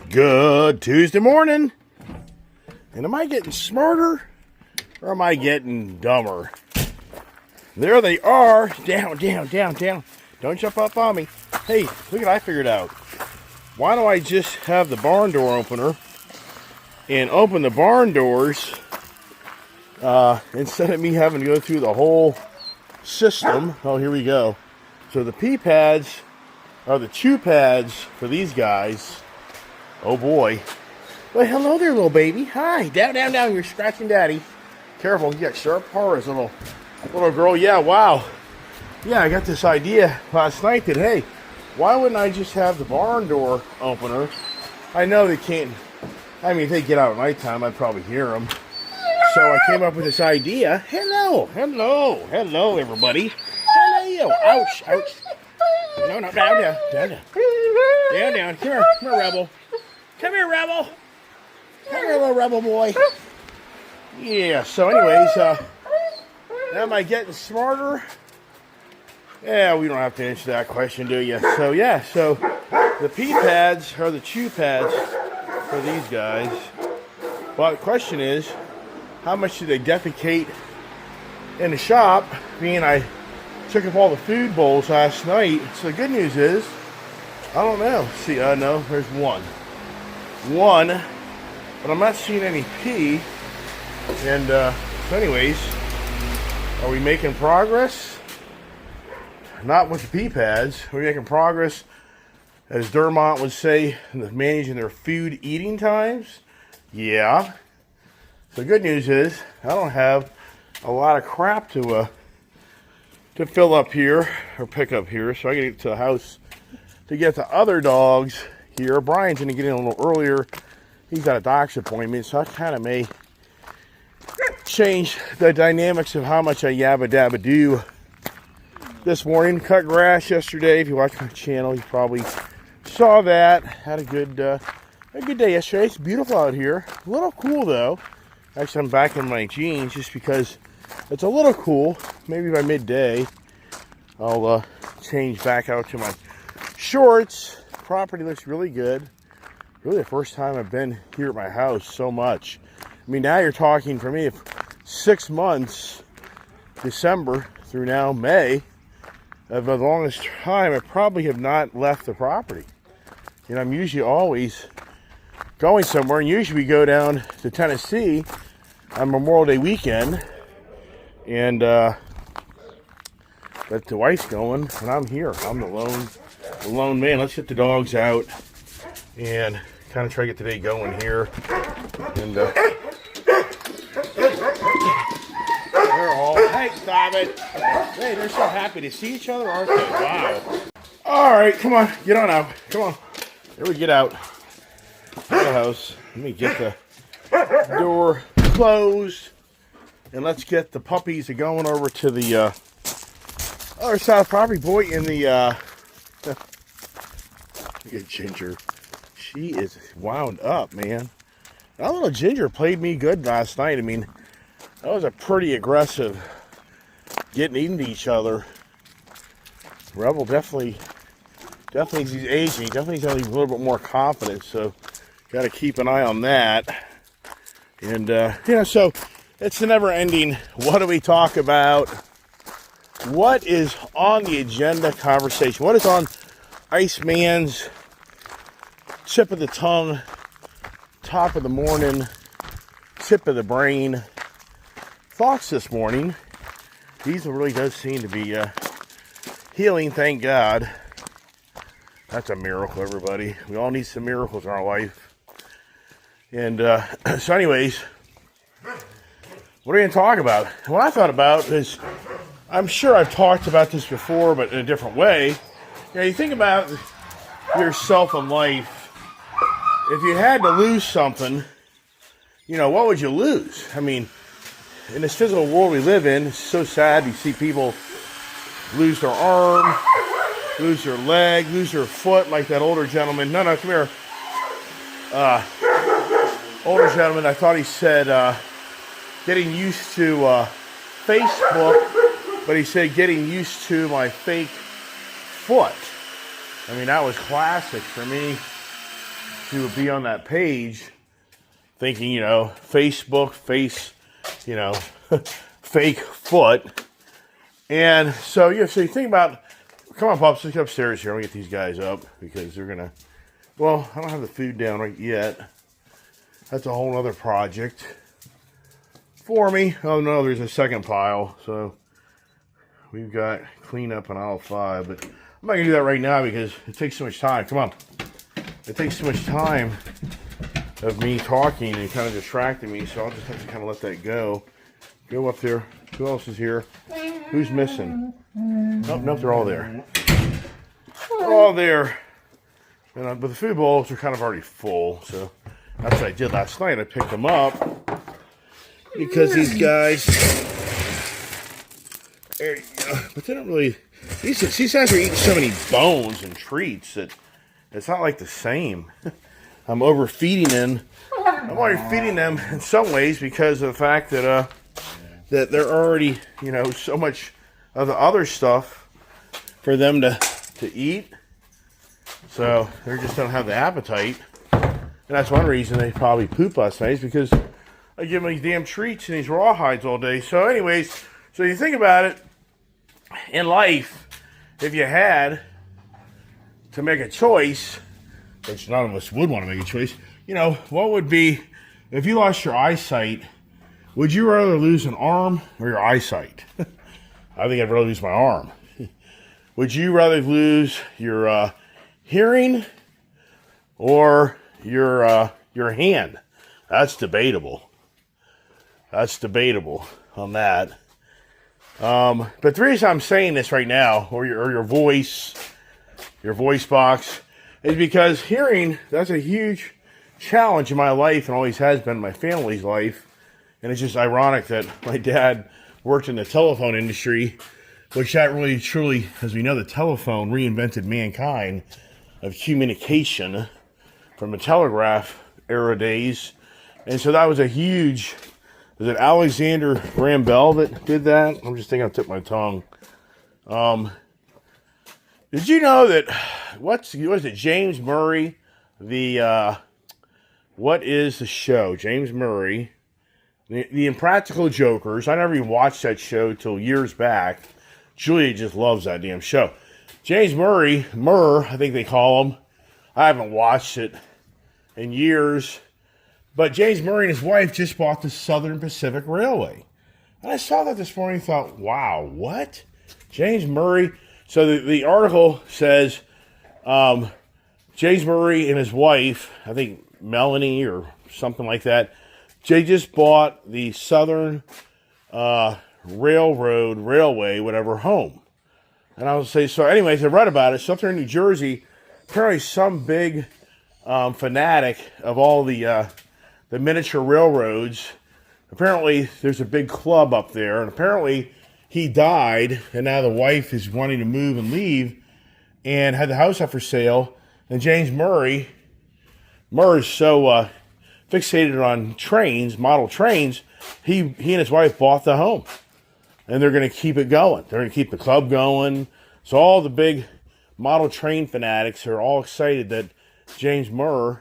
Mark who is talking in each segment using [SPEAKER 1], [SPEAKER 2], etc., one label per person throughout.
[SPEAKER 1] Good Tuesday morning. And am I getting smarter or am I getting dumber? There they are. Down, down, down, down. Don't jump up on me. Hey, look what I figured out. Why don't I just have the barn door opener and open the barn doors instead of me having to go through the whole system. Oh, here we go. So the pee pads are the chew pads for these guys. Oh boy. Well, hello there, little baby. Hi. Down, down, down. You're scratching daddy. Careful. You got sharp paws, little girl. Yeah, wow. Yeah, I got this idea last night that, hey, why wouldn't I just have the barn door opener? I know they can't. I mean, if they get out at nighttime, I'd probably hear them. So I came up with this idea. Hello. Hello. Hello, everybody. Hello. Ouch. Ouch. No, no. Down, down. Down, down. Down, down. Come here. Come here, Rebel. Come here, Rebel. Come here, little Rebel boy. Yeah, so anyways, am I getting smarter? Yeah, we don't have to answer that question, do you? So, yeah, so the pee pads are the chew pads for these guys. Well, the question is, how much do they defecate in the shop? Being I took up all the food bowls last night. So the good news is, I don't know. See, no, there's one, but I'm not seeing any pee. And so anyways, are we making progress? Not with the pee pads. Are we making progress, as Dermont would say, managing their food eating times? Yeah. So the good news is, I don't have a lot of crap to fill up here, or pick up here, so I gotta get to the house to get the other dogs here. Brian's gonna get in a little earlier. He's got a doctor's appointment, so I kind of may change the dynamics of how much I yabba dabba do this morning. Cut grass yesterday. If you watch my channel, you probably saw that. Had a good day yesterday. It's beautiful out here. A little cool though. Actually, I'm back in my jeans just because it's a little cool. Maybe by midday, I'll change back out to my shorts. Property looks really good. Really the first time I've been here at my house so much. I mean, now you're talking for me 6 months, December through now May, of the longest time I probably have not left the property. You know, I'm usually always going somewhere, and usually we go down to Tennessee on Memorial Day weekend, and but the wife's going, and I'm here. I'm the lone man. Let's get the dogs out and kind of try to get the day going here. And they're all, hey, stop it. Hey, they're so happy to see each other, aren't they? Wow. All right, come on, get on out. Come on. Here we get out of the house. Let me get the door closed, and let's get the puppies going over to the other side of the property. Boy, in the look at Ginger. She is wound up, man. That little Ginger played me good last night. I mean, that was a pretty aggressive getting into each other. Rebel definitely as he's aging, definitely got a little bit more confidence. So, got to keep an eye on that. And so it's the never-ending. What do we talk about? What is on the agenda conversation? What is on Iceman's tip of the tongue, top of the morning, tip of the brain thoughts this morning? Diesel really does seem to be healing, thank God. That's a miracle, everybody. We all need some miracles in our life. And so anyways, what are we going to talk about? What I thought about is, I'm sure I've talked about this before, but in a different way. You know, you think about yourself in life. If you had to lose something, you know, what would you lose? I mean, in this physical world we live in, it's so sad. You see people lose their arm, lose their leg, lose their foot, like that older gentleman. No, come here. Older gentleman, I thought he said getting used to Facebook, but he said getting used to my fake foot. I mean, that was classic for me. to be on that page thinking, Facebook, fake foot. And so you think about, come on, Pops, let's get upstairs here. I'm going to get these guys up because they're going to, well, I don't have the food down right yet. That's a whole other project for me. Oh, no, there's a second pile. So we've got cleanup on aisle 5, but I'm not going to do that right now because it takes so much time. Come on. It takes so much time of me talking and kind of distracting me, so I'll just have to kind of let that go. Go up there. Who else is here? Who's missing? Oh, nope, they're all there. They're all there. But the food bowls are kind of already full, so that's what I did last night. I picked them up because these guys, there you go. But they don't really, these guys are eating so many bones and treats that it's not like the same. I'm overfeeding them. I'm already feeding them in some ways because of the fact that that they're already, so much of the other stuff for them to eat. So they just don't have the appetite. And that's one reason they probably poop last night, is because I give them these damn treats and these rawhides all day. So anyways, so you think about it, in life, if you had to make a choice, which none of us would want to make a choice, what would be, if you lost your eyesight, would you rather lose an arm or your eyesight? I think I'd rather lose my arm. Would you rather lose your hearing or your hand? That's debatable. That's debatable on that. But the reason I'm saying this right now, or your voice box, is because hearing, that's a huge challenge in my life and always has been in my family's life. And it's just ironic that my dad worked in the telephone industry, which that really truly, as we know, the telephone reinvented mankind of communication from the telegraph era days. And so that was a huge, was it Alexander Graham Bell that did that? I'm just thinking I'll tip my tongue. Did you know that, what is it, James Murray, what is the show? James Murray, the Impractical Jokers. I never even watched that show till years back. Julia just loves that damn show. James Murray, Murr, I think they call him. I haven't watched it in years. But James Murray and his wife just bought the Southern Pacific Railway. And I saw that this morning and thought, wow, what? James Murray. So the article says James Murray and his wife, I think Melanie or something like that, they just bought the Southern Railway, whatever, home. And I would say, so anyways, I read about it. So up there in New Jersey, apparently some big fanatic of all the miniature railroads, apparently there's a big club up there, and apparently he died, and now the wife is wanting to move and leave, and had the house up for sale. And James Murray is so fixated on trains, model trains, he and his wife bought the home. And they're going to keep it going. They're going to keep the club going. So all the big model train fanatics are all excited that James Murray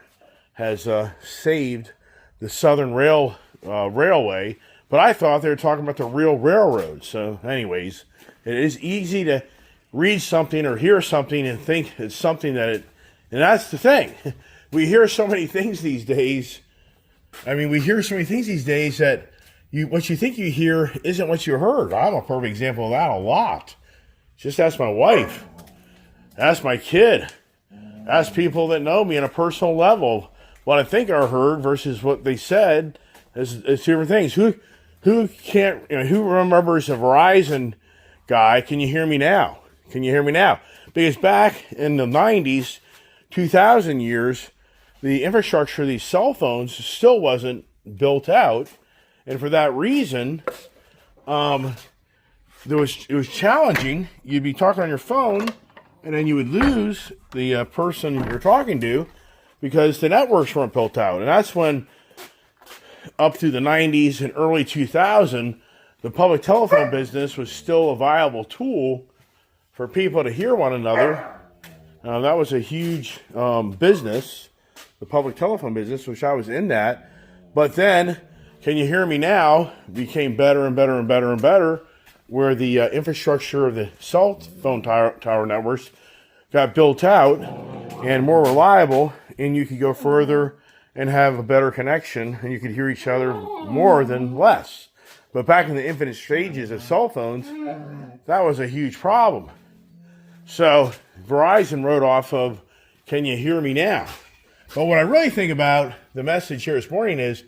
[SPEAKER 1] has saved the Southern Railway. But I thought they were talking about the real railroad. So anyways, it is easy to read something or hear something and think it's something that it... And that's the thing. We hear so many things these days. That what you think you hear isn't what you heard. I'm a perfect example of that a lot. Just ask my wife. Ask my kid. Ask people that know me on a personal level. What I think I heard versus what they said is two different things. Who can't, who remembers a Verizon guy? Can you hear me now? Because back in the 90s, 2000 years, the infrastructure of these cell phones still wasn't built out. And for that reason, it was challenging. You'd be talking on your phone, and then you would lose the person you're talking to because the networks weren't built out. And that's when, up through the 90s and early 2000, the public telephone business was still a viable tool for people to hear one another. That was a huge business the public telephone business, which I was in that. But then, can you hear me now? Became better and better and better and better, where the infrastructure of the cell phone tower networks got built out and more reliable, and you could go further and have a better connection, and you could hear each other more than less. But back in the infinite stages of cell phones, that was a huge problem. So Verizon wrote off of, can you hear me now? But what I really think about the message here this morning is,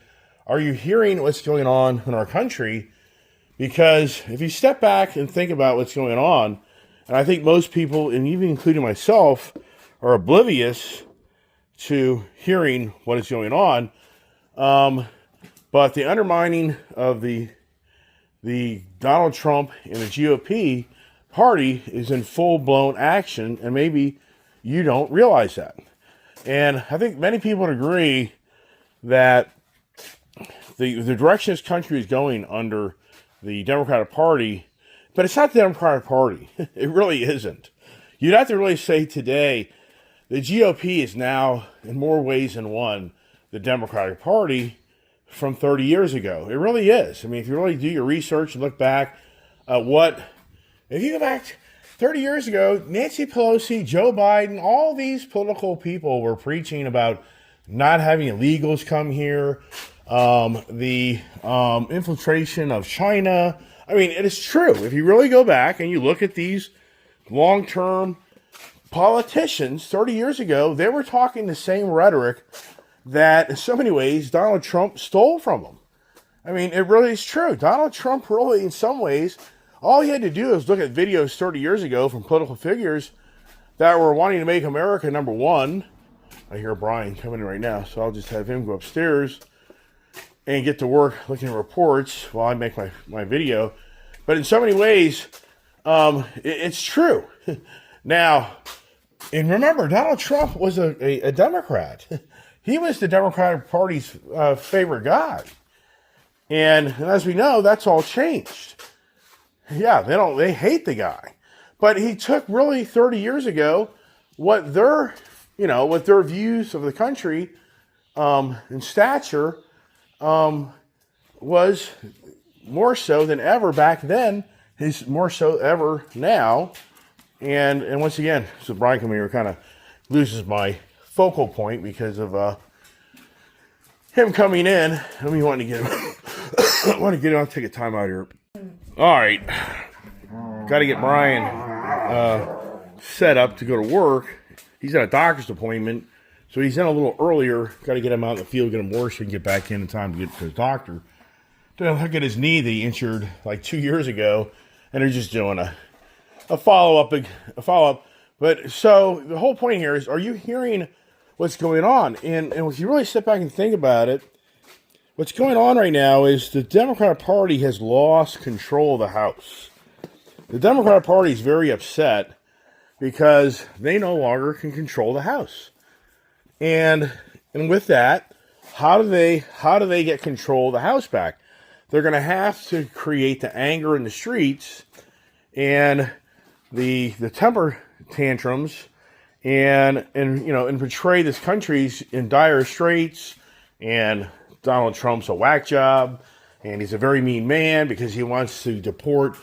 [SPEAKER 1] are you hearing what's going on in our country? Because if you step back and think about what's going on, and I think most people, and even including myself, are oblivious to hearing what is going on. But the undermining of the Donald Trump and the GOP party is in full-blown action, and maybe you don't realize that. And I think many people would agree that the direction this country is going under the Democratic Party, but it's not the Democratic Party. It really isn't. You'd have to really say today, the GOP is now, in more ways than one, the Democratic Party from 30 years ago. It really is. I mean, if you really do your research and look back at if you go back 30 years ago, Nancy Pelosi, Joe Biden, all these political people were preaching about not having illegals come here, the infiltration of China. I mean, it is true. If you really go back and you look at these long-term politicians 30 years ago, they were talking the same rhetoric that in so many ways Donald Trump stole from them. I mean, it really is true. Donald Trump really, in some ways, all he had to do is look at videos 30 years ago from political figures that were wanting to make America number one. I hear Brian coming in right now, so I'll just have him go upstairs and get to work looking at reports while I make my video. But in so many ways, it's true. Now, and remember, Donald Trump was a Democrat. He was the Democratic Party's favorite guy. And as we know, that's all changed. Yeah, they hate the guy. But he took really 30 years ago what their views of the country and stature was more so than ever back then. He's more so ever now. And once again, so Brian coming here kind of loses my focal point because of him coming in. Let me want to get him. I want to get him. I'll take a time out here. All right, got to get Brian set up to go to work. He's at a doctor's appointment, so he's in a little earlier. Got to get him out in the field, get him worse, so he can get back in time to get to his doctor. To look at his knee that he injured like 2 years ago, and they're just doing a follow-up. But so the whole point here is, are you hearing what's going on? And if you really sit back and think about it, what's going on right now is the Democratic Party has lost control of the House. The Democratic Party is very upset because they no longer can control the House. And with that, how do they get control of the House back? They're going to have to create the anger in the streets and the temper tantrums and portray this country's in dire straits, and Donald Trump's a whack job, and he's a very mean man because he wants to deport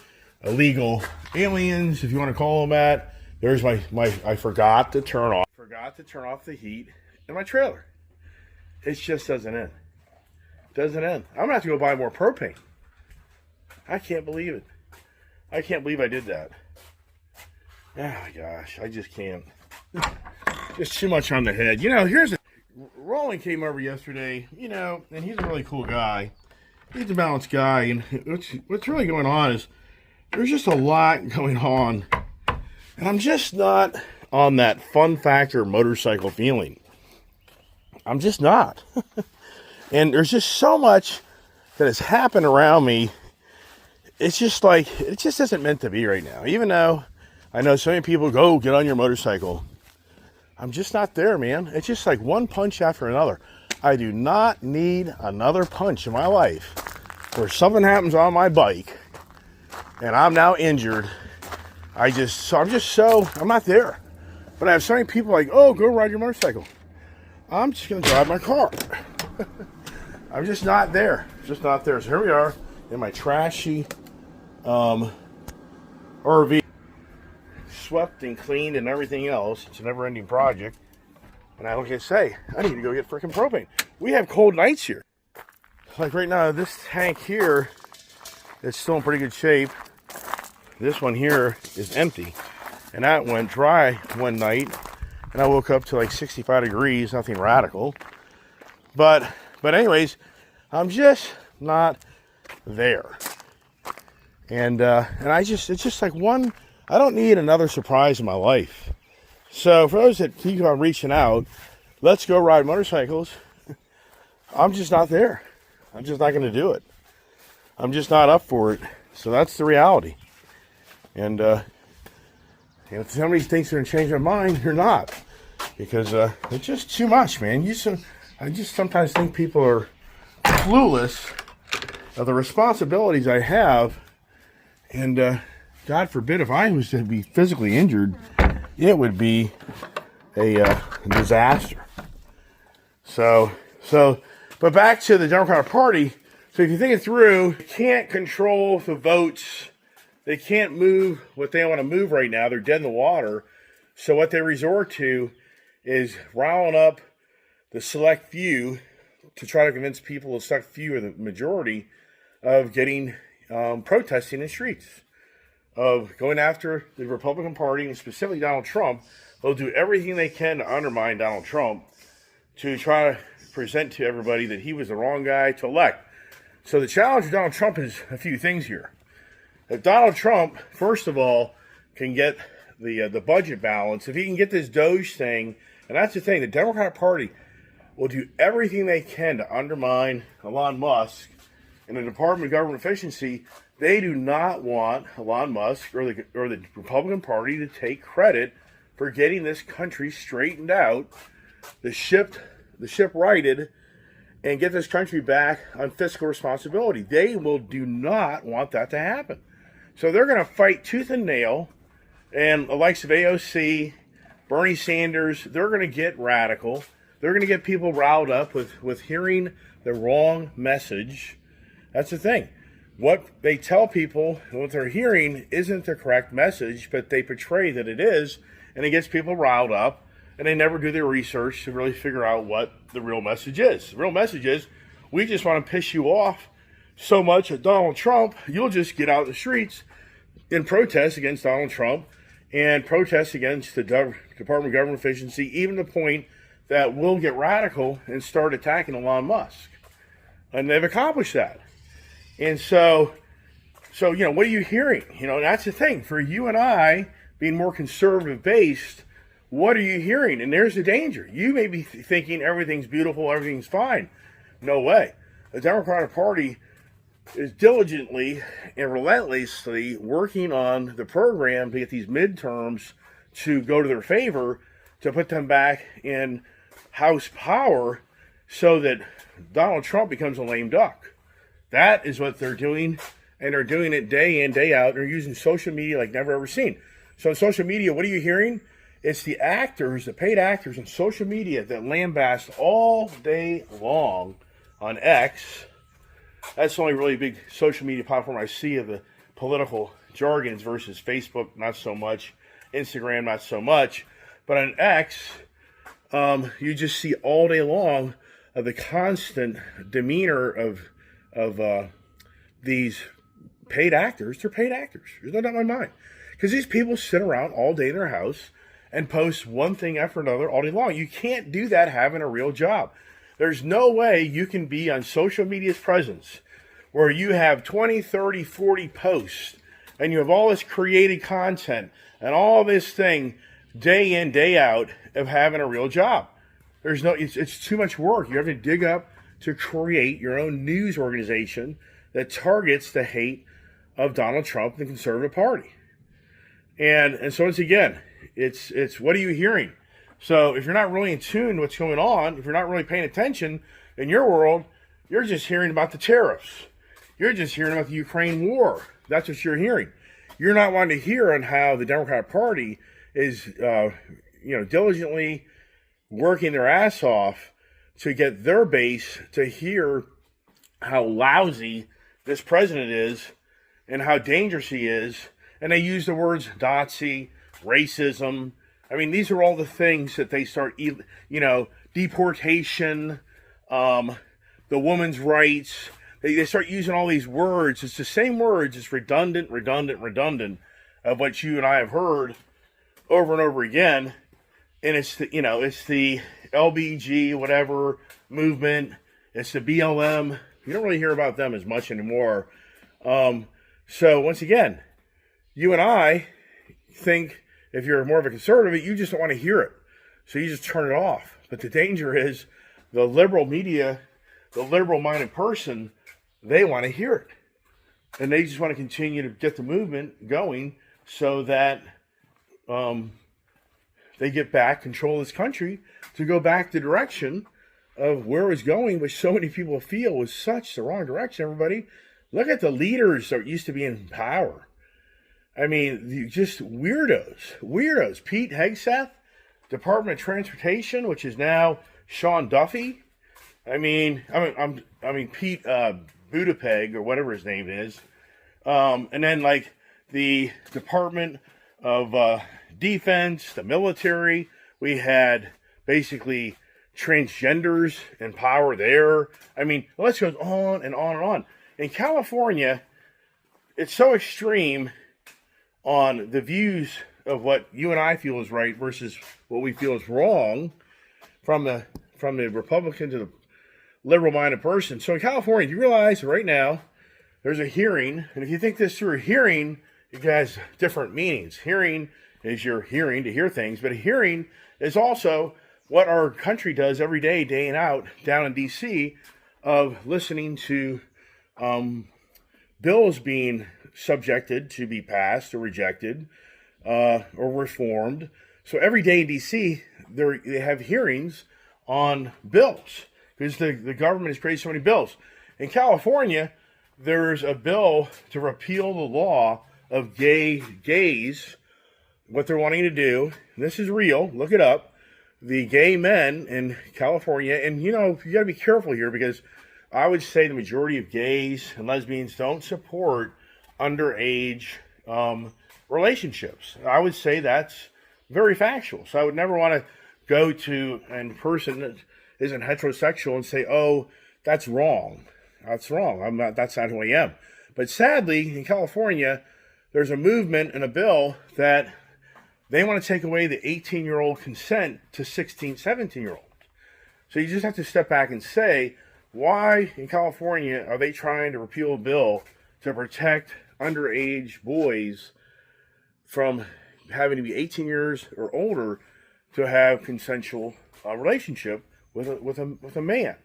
[SPEAKER 1] illegal aliens, if you want to call them that. There's my I forgot to turn off the heat in my trailer. It just doesn't end. Doesn't end. I'm gonna have to go buy more propane. I can't believe it. I can't believe I did that. Oh my gosh, I just can't. Just too much on the head. Roland came over yesterday, and he's a really cool guy. He's a balanced guy, and what's really going on is there's just a lot going on, and I'm just not on that fun factor motorcycle feeling. I'm just not. And there's just so much that has happened around me. It's just like, it just isn't meant to be right now. Even though I know so many people go, get on your motorcycle. I'm just not there, man. It's just like one punch after another. I do not need another punch in my life where something happens on my bike and I'm now injured. I'm not there. But I have so many people like, oh, go ride your motorcycle. I'm just going to drive my car. I'm just not there. Just not there. So here we are in my trashy RV. Swept and cleaned and everything else. It's a never-ending project. And I look and say, I need to go get freaking propane. We have cold nights here. Like right now, this tank here is still in pretty good shape. This one here is empty. And that went dry one night. And I woke up to like 65 degrees, nothing radical. But anyways, I'm just not there. And it's just like one, I don't need another surprise in my life. So for those that keep on reaching out, let's go ride motorcycles. I'm just not there. I'm just not going to do it. I'm just not up for it. So that's the reality. And if somebody thinks they're going to change their mind, you're not. Because it's just too much, man. I just sometimes think people are clueless of the responsibilities I have. And God forbid if I was to be physically injured, it would be a disaster. But back to the Democratic Party. So if you think it through, they can't control the votes. They can't move what they want to move right now. They're dead in the water. So what they resort to is riling up the select few to try to convince people, the select few or the majority, of getting protesting in the streets, of going after the Republican Party and specifically Donald Trump. They'll do everything they can to undermine Donald Trump to try to present to everybody that he was the wrong guy to elect. So the challenge of Donald Trump is a few things here. If Donald Trump, first of all, can get the budget balance, if he can get this Doge thing, and that's the thing, the Democratic Party will do everything they can to undermine Elon Musk and the Department of Government Efficiency. They do not want Elon Musk or the Republican Party to take credit for getting this country straightened out, the ship righted, and get this country back on fiscal responsibility. They do not want that to happen. So they're going to fight tooth and nail, and the likes of AOC, Bernie Sanders, they're going to get radical. They're going to get people riled up with hearing the wrong message. That's the thing. What they tell people, what they're hearing, isn't the correct message, but they portray that it is, and it gets people riled up, and they never do their research to really figure out what the real message is. The real message is, we just want to piss you off so much at Donald Trump, you'll just get out in the streets and protest against Donald Trump and protest against the Department of Government Efficiency, even to the point that we'll get radical and start attacking Elon Musk. And they've accomplished that. And so, what are you hearing? That's the thing. For you and I, being more conservative based, what are you hearing? And there's the danger. You may be thinking everything's beautiful, everything's fine. No way. The Democratic Party is diligently and relentlessly working on the program to get these midterms to go to their favor, to put them back in House power so that Donald Trump becomes a lame duck. That is what they're doing, and they're doing it day in, day out. They're using social media like never ever seen. So in social media, what are you hearing? It's the actors, the paid actors on social media that lambast all day long on X. That's the only really big social media platform I see of the political jargons versus Facebook, not so much. Instagram, not so much. But on X, you just see all day long of the constant demeanor of these paid actors. They're paid actors. There's no doubt in my mind. Because these people sit around all day in their house and post one thing after another all day long. You can't do that having a real job. There's no way you can be on social media's presence where you have 20, 30, 40 posts and you have all this created content and all this thing day in, day out of having a real job. It's too much work. You have to dig up to create your own news organization that targets the hate of Donald Trump and the Conservative Party. And so once again, it's what are you hearing? So if you're not really in tune to what's going on, if you're not really paying attention in your world, you're just hearing about the tariffs. You're just hearing about the Ukraine war. That's what you're hearing. You're not wanting to hear on how the Democratic Party is, diligently working their ass off to get their base to hear how lousy this president is and how dangerous he is. And they use the words Nazi, racism. I mean, these are all the things that they start, deportation, the woman's rights. They start using all these words. It's the same words. It's redundant of what you and I have heard over and over again. And it's the LBG, whatever movement. It's the BLM. You don't really hear about them as much anymore. So once again, you and I think if you're more of a conservative, you just don't want to hear it. So you just turn it off. But the danger is the liberal media, the liberal-minded person, they want to hear it. And they just want to continue to get the movement going so that they get back control of this country to go back the direction of where it's going, which so many people feel was such the wrong direction, everybody. Look at the leaders that used to be in power. I mean, just weirdos. Pete Hegseth, Department of Transportation, which is now Sean Duffy. I mean Pete Buttigieg or whatever his name is. And then like the Department of Defense, the military. We had basically transgenders in power there. I mean, the list goes on and on and on. In California, it's so extreme on the views of what you and I feel is right versus what we feel is wrong from the Republican to the liberal-minded person. So in California, you realize right now there's a hearing, and if you think this through, a hearing, it has different meanings. Hearing is your hearing to hear things, but a hearing is also what our country does every day, day in out, down in D.C., of listening to bills being subjected to be passed or rejected or reformed. So every day in D.C., they have hearings on bills because the government has created so many bills. In California, there's a bill to repeal the law of gays. What they're wanting to do, and this is real, look it up, the gay men in California, and you got to be careful here because I would say the majority of gays and lesbians don't support underage relationships. I would say that's very factual. So I would never want to go to a person that isn't heterosexual and say, oh, that's wrong. That's wrong. That's not who I am. But sadly, in California, there's a movement and a bill that they want to take away the 18-year-old consent to 16, 17-year-olds. So you just have to step back and say, why in California are they trying to repeal a bill to protect underage boys from having to be 18 years or older to have consensual relationship with a man?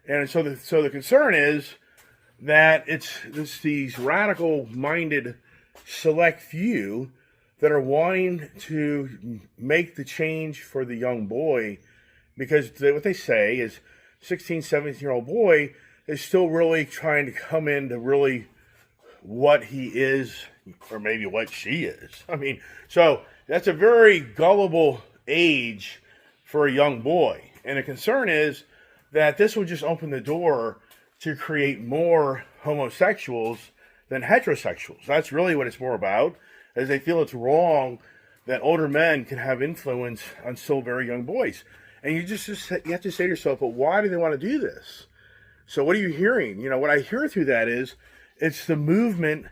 [SPEAKER 1] And so the concern is that it's these radical-minded select few that are wanting to make the change for the young boy because what they say is 16, 17-year-old boy is still really trying to come into really what he is or maybe what she is. I mean, so that's a very gullible age for a young boy. And the concern is that this will just open the door to create more homosexuals than heterosexuals. That's really what it's more about, is they feel it's wrong that older men can have influence on still very young boys. And you have to say to yourself, well, why do they want to do this? So what are you hearing? What I hear through that is it's the movement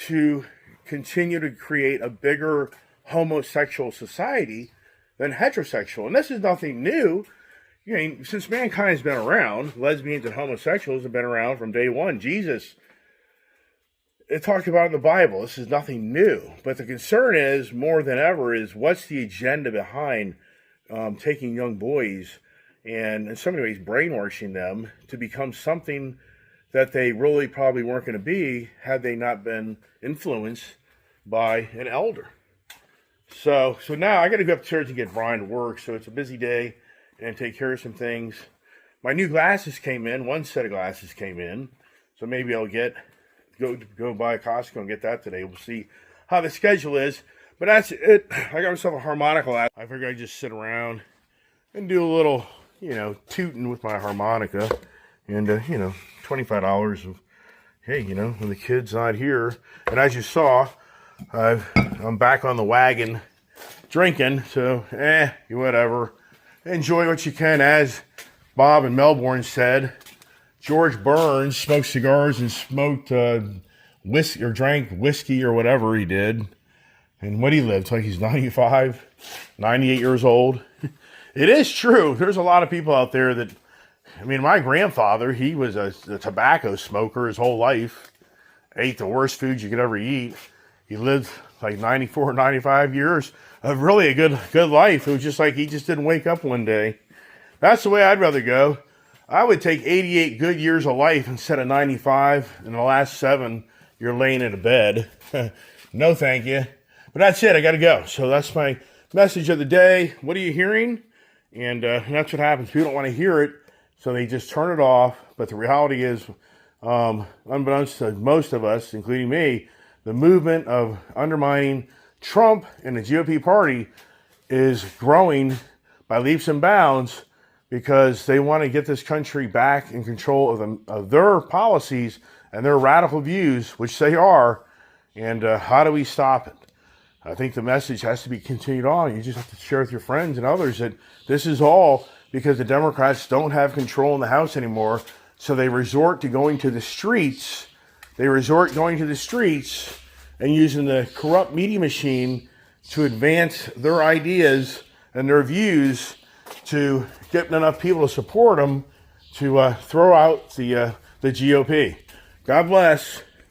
[SPEAKER 1] to continue to create a bigger homosexual society than heterosexual. And this is nothing new. Since mankind has been around, lesbians and homosexuals have been around from day one. Jesus, it talked about in the Bible. This is nothing new. But the concern is, more than ever, is what's the agenda behind taking young boys and in so many ways brainwashing them to become something that they really probably weren't going to be had they not been influenced by an elder. So now I got to go upstairs and get Brian to work. So it's a busy day and take care of some things. My new glasses came in. One set of glasses came in. So maybe I'll go by Costco and get that today. We'll see how the schedule is. But that's it. I got myself a harmonica. I figured I'd just sit around, and do a little, tooting with my harmonica. And, $25 of, hey, when the kid's not here. And as you saw, I'm back on the wagon drinking. So, whatever. Enjoy what you can. As Bob in Melbourne said, George Burns smoked cigars and smoked whiskey or drank whiskey or whatever he did. And what he lived, like he's 95, 98 years old. It is true. There's a lot of people out there that, my grandfather, he was a tobacco smoker his whole life. Ate the worst food you could ever eat. He lived like 94, 95 years of really a good life. It was just like he just didn't wake up one day. That's the way I'd rather go. I would take 88 good years of life instead of 95, and the last 7, you're laying in a bed. No, thank you. But that's it. I got to go. So that's my message of the day. What are you hearing? And that's what happens. People don't want to hear it, so they just turn it off. But the reality is, unbeknownst to most of us, including me, the movement of undermining Trump and the GOP party is growing by leaps and bounds because they want to get this country back in control of their policies and their radical views, which they are. And how do we stop it? I think the message has to be continued on. You just have to share with your friends and others that this is all because the Democrats don't have control in the House anymore. So they resort to going to the streets. And using the corrupt media machine to advance their ideas and their views to get enough people to support them to throw out the GOP. God bless.